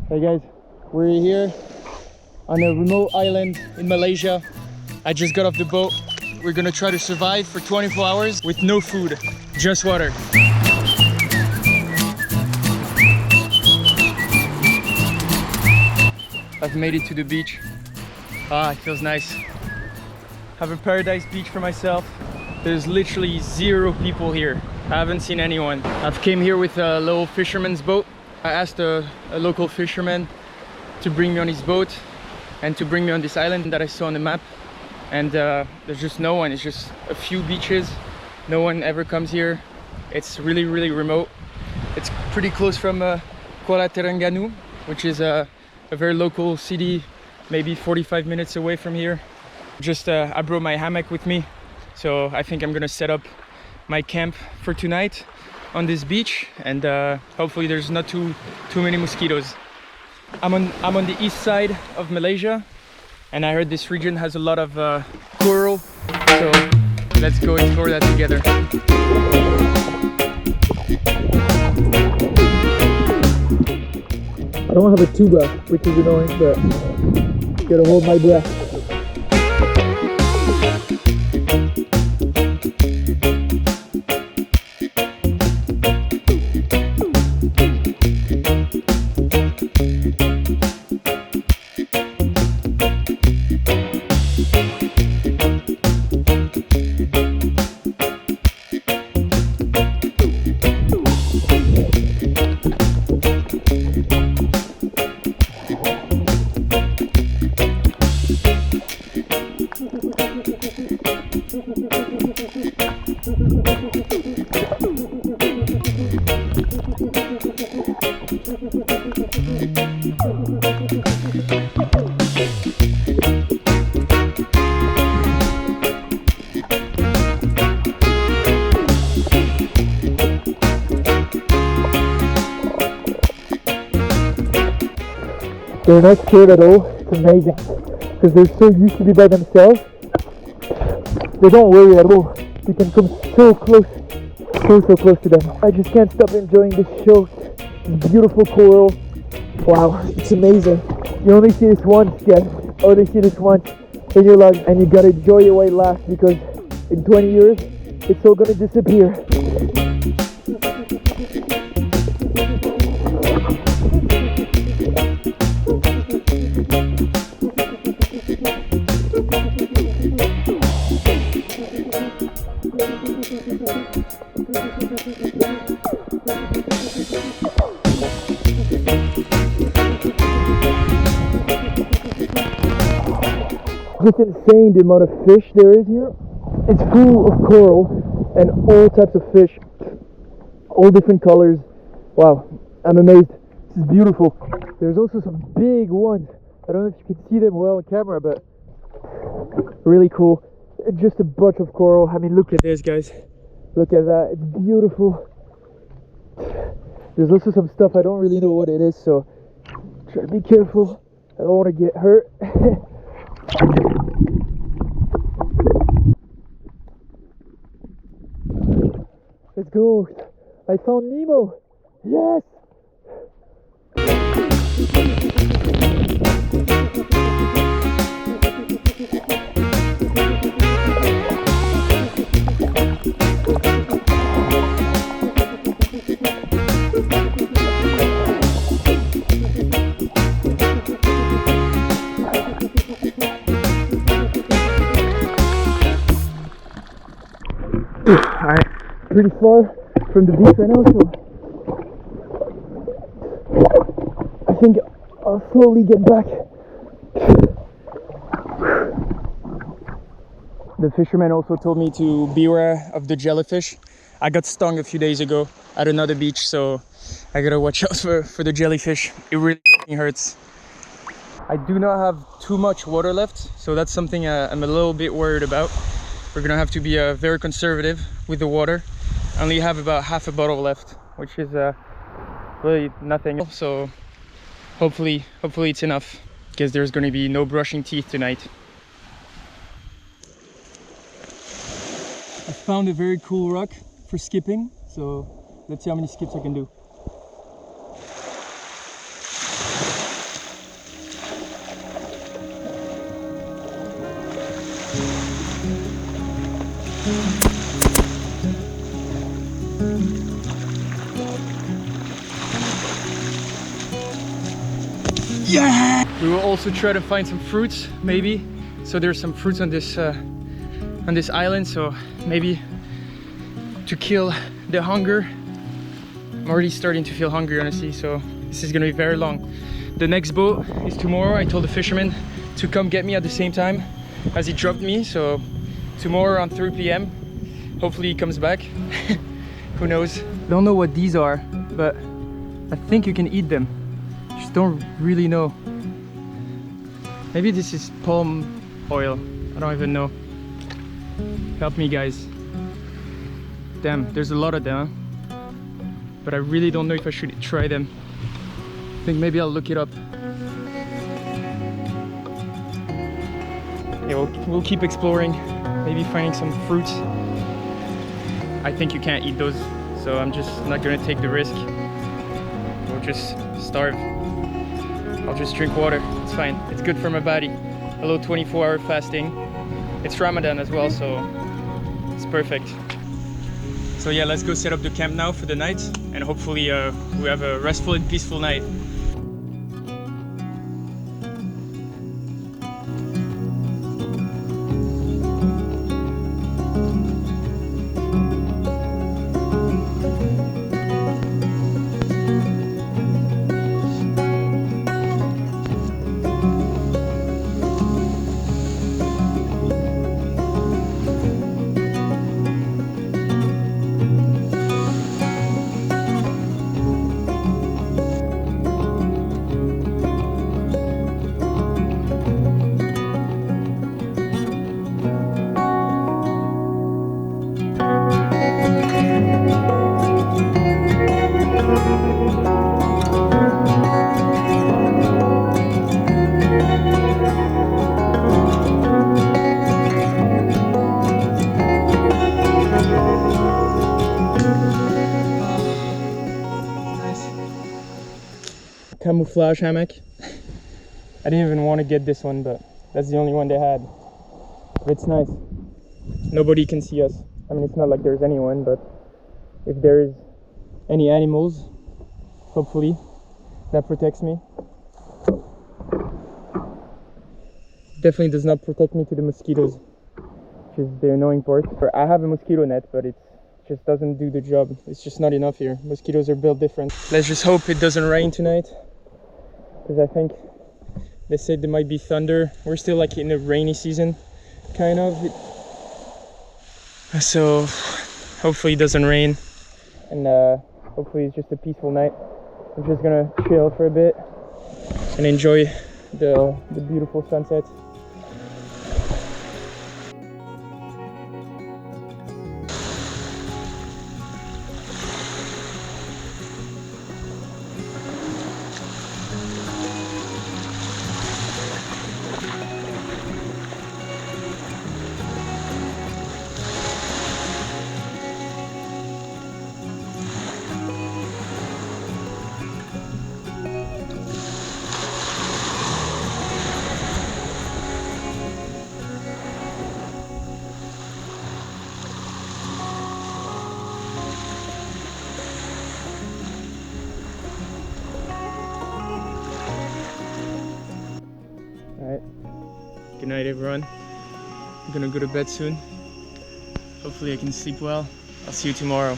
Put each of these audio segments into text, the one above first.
Hey guys, we're here on a remote island in Malaysia. I just got off the boat. We're gonna try to survive for 24 hours with no food, just water. I've made it to the beach. Ah, it feels nice. Have a paradise beach for myself. There's literally 0 people here. I haven't seen anyone. I've came here with a little fisherman's boat. I asked a local fisherman to bring me on his boat and to bring me on this island that I saw on the map. And there's just no one. It's just a few beaches. No one ever comes here. It's really, really remote. It's pretty close from Kuala Terengganu, which is a very local city, maybe 45 minutes away from here. Just I brought my hammock with me, so I think I'm gonna set up my camp for tonight on this beach, and hopefully there's not too many mosquitoes. I'm on the east side of Malaysia, and I heard this region has a lot of coral, so let's go explore that together. I don't have a tuba, which is annoying, but gotta hold my breath. They're not scared at all. It's amazing, because they're so used to be by themselves. They don't worry at all. You can come so close, so close to them. I just can't stop enjoying this show. This beautiful coral. Wow, it's amazing. You only see this once, guys. Only see this once in your life, and you gotta enjoy it while it lasts, because in 20 years, it's all gonna disappear. It's insane the amount of fish there is here. It's full of coral and all types of fish, all different colors. Wow, I'm amazed. This is beautiful. There's also some big ones. I don't know if you can see them well on camera, but really cool. Just a bunch of coral. I mean, look at this, guys. Look at that. It's beautiful. There's also some stuff I don't really know what it is, so try to be careful. I don't want to get hurt. Let's go. I found Nemo. Yes. Alright, pretty far from the beach right now, so I think I'll slowly get back. The fisherman also told me to beware of the jellyfish. I got stung a few days ago at another beach, so I gotta watch out for the jellyfish. It really hurts. I do not have too much water left, so that's something I'm a little bit worried about. We're gonna have to be very conservative with the water. I only have about half a bottle left, which is really nothing. So hopefully it's enough, because there's gonna be no brushing teeth tonight. I found a very cool rock for skipping, so let's see how many skips I can do. Yeah! We will also try to find some fruits, maybe. So there's some fruits on this island, so maybe to kill the hunger. I'm already starting to feel hungry, honestly, so this is gonna be very long. The next boat is tomorrow. I told the fisherman to come get me at the same time as he dropped me, so tomorrow around 3 p.m. hopefully he comes back. Who knows? Don't know what these are, but I think you can eat them. Just don't really know. Maybe this is palm oil. I don't even know. Help me, guys. Damn, there's a lot of them, huh? But I really don't know if I should try them. I think maybe I'll look it up. Yeah, we'll keep exploring, maybe finding some fruits. I think you can't eat those, so I'm just not gonna take the risk. We'll just starve. I'll just drink water, it's fine. It's good for my body. A little 24-hour fasting. It's Ramadan as well, so it's perfect. So yeah, let's go set up the camp now for the night, and hopefully we have a restful and peaceful night. Camouflage hammock. I didn't even want to get this one, but that's the only one they had. But it's nice. Nobody can see us. I mean, it's not like there's anyone, but if there is any animals, hopefully that protects me. Definitely does not protect me to the mosquitoes, which is the annoying part. I have a mosquito net, but it just doesn't do the job. It's just not enough here. Mosquitoes are built different. Let's just hope it doesn't rain tonight, because I think they said there might be thunder. We're still like in a rainy season, kind of. So hopefully it doesn't rain, and hopefully it's just a peaceful night. I'm just gonna chill for a bit and enjoy the beautiful sunset. Alright, good night everyone. I'm gonna go to bed soon. Hopefully I can sleep well. I'll see you tomorrow.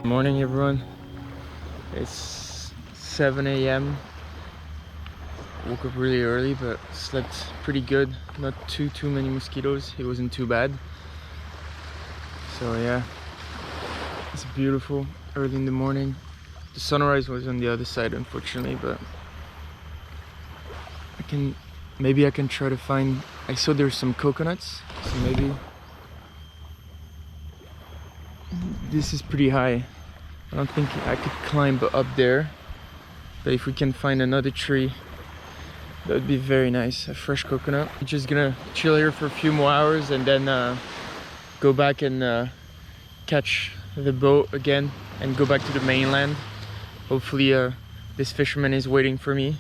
Morning everyone, it's 7 a.m. Woke up really early but slept pretty good. Not too many mosquitoes, it wasn't too bad. So yeah, it's beautiful early in the morning. The sunrise was on the other side unfortunately, but maybe I can try to find, I saw there's some coconuts, so maybe this is pretty high. I don't think I could climb up there, but if we can find another tree That would be very nice, a fresh coconut. I'm just gonna chill here for a few more hours and then go back and catch the boat again and go back to the mainland. Hopefully this fisherman is waiting for me.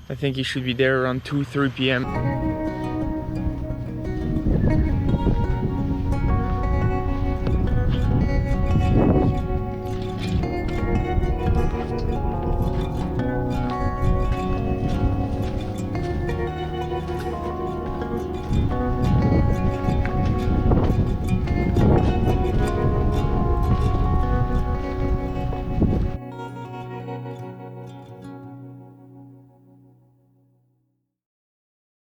I think he should be there around 2-3 p.m.